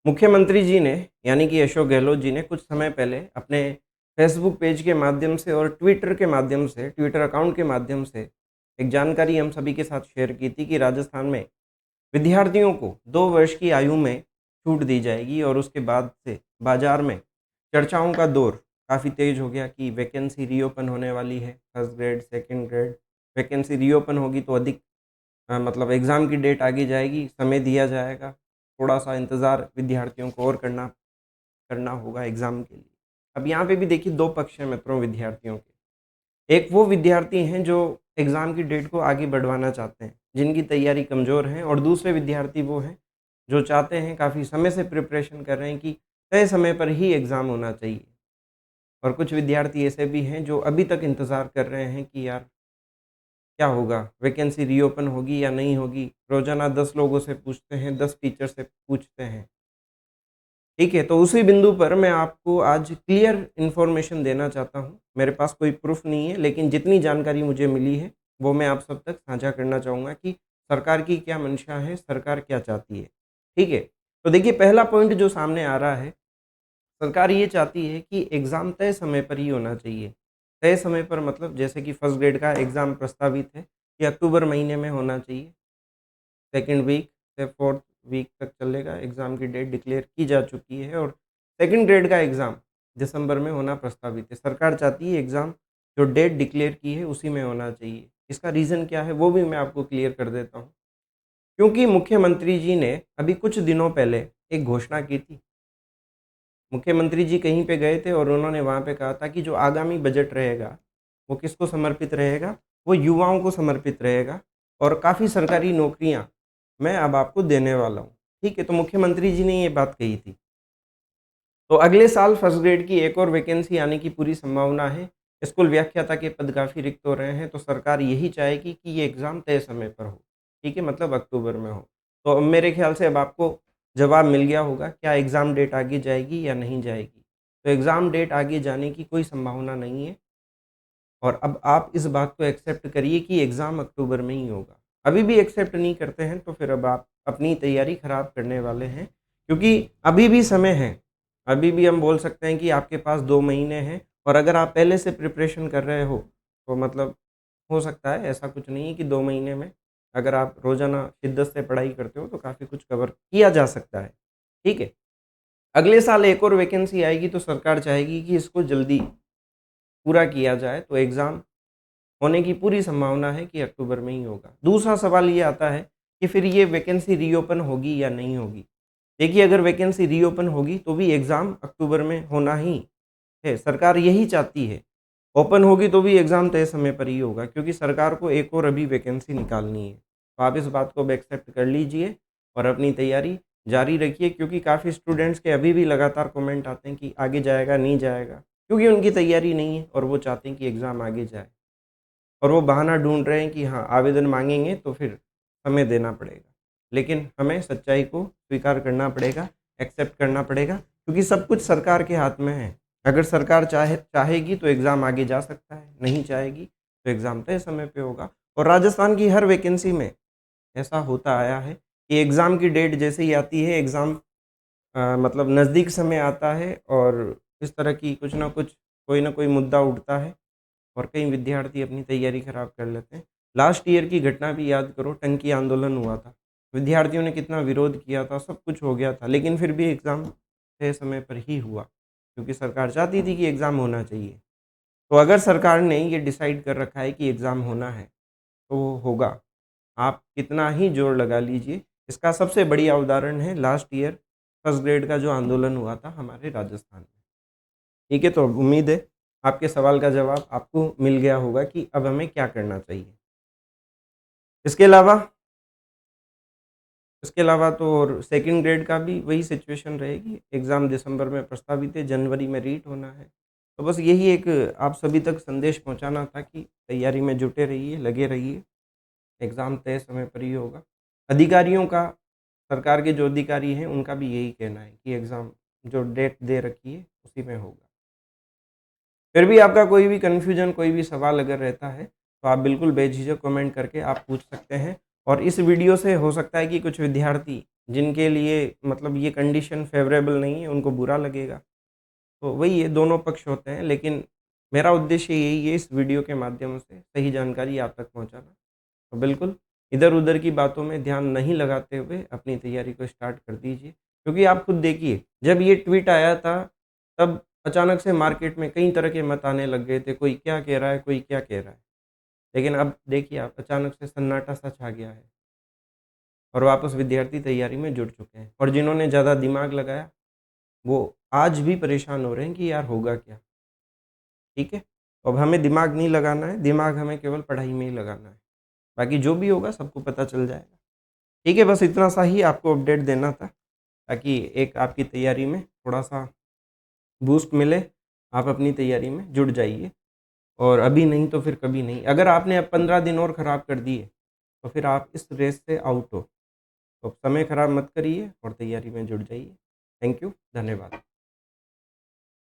मुख्यमंत्री जी ने यानी कि अशोक गहलोत जी ने कुछ समय पहले अपने फेसबुक पेज के माध्यम से और ट्विटर के माध्यम से ट्विटर अकाउंट के माध्यम से एक जानकारी हम सभी के साथ शेयर की थी कि राजस्थान में विद्यार्थियों को 2 वर्ष की आयु में छूट दी जाएगी और उसके बाद से बाज़ार में चर्चाओं का दौर काफ़ी तेज़ हो गया कि वैकेंसी रीओपन होने वाली है। First grade, second grade vacancy reopen होगी तो अधिक मतलब एग्ज़ाम की डेट आगे जाएगी, समय दिया जाएगा। थोड़ा-सा इंतज़ार विद्यार्थियों को और करना करना होगा एग्ज़ाम के लिए। अब यहाँ पे भी देखिए 2 पक्ष हैं मित्रों विद्यार्थियों के। एक वो विद्यार्थी हैं जो एग्ज़ाम की डेट को आगे बढ़वाना चाहते हैं, जिनकी तैयारी कमज़ोर है और दूसरे विद्यार्थी वो हैं, जो चाहते हैं काफ़ी समय से प्रिपरेशन कर रहे हैं कि तय समय पर ही एग्ज़ाम होना चाहिए। और कुछ विद्यार्थी ऐसे भी हैं जो अभी तक इंतज़ार कर रहे हैं कि यार क्या होगा? वैकेंसी रीओपन होगी या नहीं होगी? रोज़ाना 10 लोगों से पूछते हैं, 10 टीचर से पूछते हैं। ठीक है, तो उसी बिंदु पर मैं आपको आज क्लियर इन्फॉर्मेशन देना चाहता हूँ। मेरे पास कोई प्रूफ़ नहीं है, लेकिन जितनी जानकारी मुझे मिली है, वो मैं आप सब तक साझा करना चाहूँगा कि सरकार की क्या मंशा है, सरकार क्या चाहती है। ठीक है? तो देखिए पहला पॉइंट जो सामने आ रहा है, सरकार ये चाहती है कि एग्ज़ाम तय समय पर ही होना चाहिए। तय समय पर मतलब जैसे कि फर्स्ट ग्रेड का एग्ज़ाम प्रस्तावित है कि अक्टूबर महीने में होना चाहिए। सेकंड वीक से फोर्थ वीक तक चलेगा। एग्ज़ाम की डेट डिक्लेयर की जा चुकी है और सेकंड ग्रेड का एग्ज़ाम दिसंबर में होना प्रस्तावित है। सरकार चाहती है एग्ज़ाम जो डेट डिक्लेयर की है उसी में होना चाहिए। इसका रीज़न क्या है वो भी मैं आपको क्लियर कर देता हूँ। क्योंकि मुख्यमंत्री जी ने अभी कुछ दिनों पहले एक घोषणा की थी। मुख्यमंत्री जी कहीं पे गए थे और उन्होंने वहाँ पे कहा था कि जो आगामी बजट रहेगा, वो किसको समर्पित रहेगा? वो युवाओं को समर्पित रहेगा और काफ़ी सरकारी नौकरियाँ मैं अब आपको देने वाला हूँ। ठीक है, तो मुख्यमंत्री जी ने ये बात कही थी। तो अगले साल फर्स्ट ग्रेड की एक और वैकेंसी आने की पूरी संभावना है। स्कूल व्याख्याता के पद काफ़ी रिक्त हो रहे हैं, तो सरकार यही चाहेगी कि ये एग्ज़ाम तय समय पर हो। ठीक है, मतलब अक्टूबर में हो। तो अब मेरे ख़्याल से अब आपको जवाब मिल गया होगा, क्या एग्ज़ाम डेट आगे जाएगी या नहीं जाएगी? तो एग्ज़ाम डेट आगे जाने की कोई संभावना नहीं है और अब आप इस बात को एक्सेप्ट करिए कि एग्ज़ाम अक्टूबर में ही होगा। अभी भी एक्सेप्ट नहीं करते हैं, तो फिर अब आप अपनी तैयारी ख़राब करने वाले हैं, क्योंकि अभी भी समय है। अभी भी हम बोल सकते हैं कि आपके पास 2 महीने हैं और अगर आप पहले से प्रिपरेशन कर रहे हो, तो मतलब हो सकता है ऐसा कुछ नहीं है कि 2 महीने में अगर आप रोज़ाना शिद्दत से पढ़ाई करते हो, तो काफ़ी कुछ कवर किया जा सकता है। ठीक है? अगले साल एक और वैकेंसी आएगी, तो सरकार चाहेगी कि इसको जल्दी पूरा किया जाए, तो एग्ज़ाम होने की पूरी संभावना है कि अक्टूबर में ही होगा। दूसरा सवाल ये आता है कि फिर ये वैकेंसी रीओपन होगी या नहीं होगी? देखिए अगर वैकेंसी रीओपन होगी तो भी एग्ज़ाम अक्टूबर में होना ही है, सरकार यही चाहती है। ओपन होगी तो भी एग्ज़ाम तय समय पर ही होगा, क्योंकि सरकार को एक और अभी वैकेंसी निकालनी है। तो आप इस बात को अब एक्सेप्ट कर लीजिए और अपनी तैयारी जारी रखिए, क्योंकि काफ़ी स्टूडेंट्स के अभी भी लगातार कमेंट आते हैं कि आगे जाएगा, नहीं जाएगा, क्योंकि उनकी तैयारी नहीं है और वो चाहते हैं कि एग्ज़ाम आगे जाए। और वो बहाना ढूँढ रहे हैं कि हाँ, आवेदन माँगेंगे तो फिर हमें देना पड़ेगा। लेकिन हमें सच्चाई को स्वीकार करना पड़ेगा, एक्सेप्ट करना पड़ेगा, क्योंकि सब कुछ सरकार के हाथ में है। अगर सरकार चाहेगी तो एग्ज़ाम आगे जा सकता है, नहीं चाहेगी तो एग्ज़ाम तय समय पे होगा। और राजस्थान की हर वैकेंसी में ऐसा होता आया है कि एग्ज़ाम की डेट जैसे ही आती है, एग्ज़ाम मतलब नज़दीक समय आता है और इस तरह की कुछ ना कुछ, कोई ना कोई मुद्दा उठता है और कई विद्यार्थी अपनी तैयारी खराब कर लेते हैं। लास्ट ईयर की घटना भी याद करो, टंकी आंदोलन हुआ था। विद्यार्थियों ने कितना विरोध किया था, सब कुछ हो गया था, लेकिन फिर भी एग्ज़ाम तय समय पर ही हुआ, क्योंकि सरकार चाहती थी कि एग्ज़ाम होना चाहिए। तो अगर सरकार ने ये डिसाइड कर रखा है कि एग्ज़ाम होना है, तो वो होगा। आप कितना ही जोर लगा लीजिए। इसका सबसे बढ़िया उदाहरण है लास्ट ईयर फर्स्ट ग्रेड का जो आंदोलन हुआ था हमारे राजस्थान में। ठीक है, तो उम्मीद है आपके सवाल का जवाब आपको मिल गया होगा कि अब हमें क्या करना चाहिए। इसके अलावा इसके अलावा तो और सेकंड ग्रेड का भी वही सिचुएशन रहेगी। एग्ज़ाम दिसंबर में प्रस्तावित है, जनवरी में रीट होना है। तो बस यही एक आप सभी तक संदेश पहुँचाना था कि तैयारी में जुटे रहिए, लगे रहिए। एग्ज़ाम तय समय पर ही होगा। अधिकारियों का, सरकार के जो अधिकारी हैं उनका भी यही कहना है कि एग्ज़ाम जो डेट दे रखी है उसी में होगा। फिर भी आपका कोई भी कन्फ्यूजन, कोई भी सवाल अगर रहता है, तो आप बिल्कुल बेझिझक कमेंट करके आप पूछ सकते हैं और इस वीडियो से हो सकता है कि कुछ विद्यार्थी जिनके लिए मतलब ये कंडीशन फ़ेवरेबल नहीं है, उनको बुरा लगेगा। तो वही है, दोनों पक्ष होते हैं, लेकिन मेरा उद्देश्य यही है इस वीडियो के माध्यम से सही जानकारी आप तक पहुँचाना। तो बिल्कुल, इधर-उधर की बातों में ध्यान नहीं लगाते हुए अपनी तैयारी को स्टार्ट कर दीजिए। क्योंकि आप खुद देखिए, जब ये ट्वीट आया था, तब अचानक से मार्केट में कई तरह के मत आने लग गए थे, कोई क्या कह रहा है, कोई क्या कह रहा है। लेकिन अब देखिए आप, अचानक से सन्नाटा-सा छा गया है और वापस विद्यार्थी तैयारी में जुट चुके हैं, और जिन्होंने ज़्यादा दिमाग लगाया, वो आज भी परेशान हो रहे हैं कि यार होगा क्या? ठीक है? तो अब हमें दिमाग नहीं लगाना है, दिमाग हमें केवल पढ़ाई में ही लगाना है। बाकी जो भी होगा सबको पता चल जाएगा। ठीक है, बस इतना सा ही आपको अपडेट देना था, ताकि एक आपकी तैयारी में थोड़ा-सा बूस्ट मिले, आप अपनी तैयारी में जुट जाइए, और अभी नहीं तो फिर कभी नहीं। अगर आपने अब 15 दिन और ख़राब कर दिए, तो फिर आप इस रेस से आउट हो। तो समय ख़राब मत करिए और तैयारी में जुट जाइए। थैंक यू, धन्यवाद।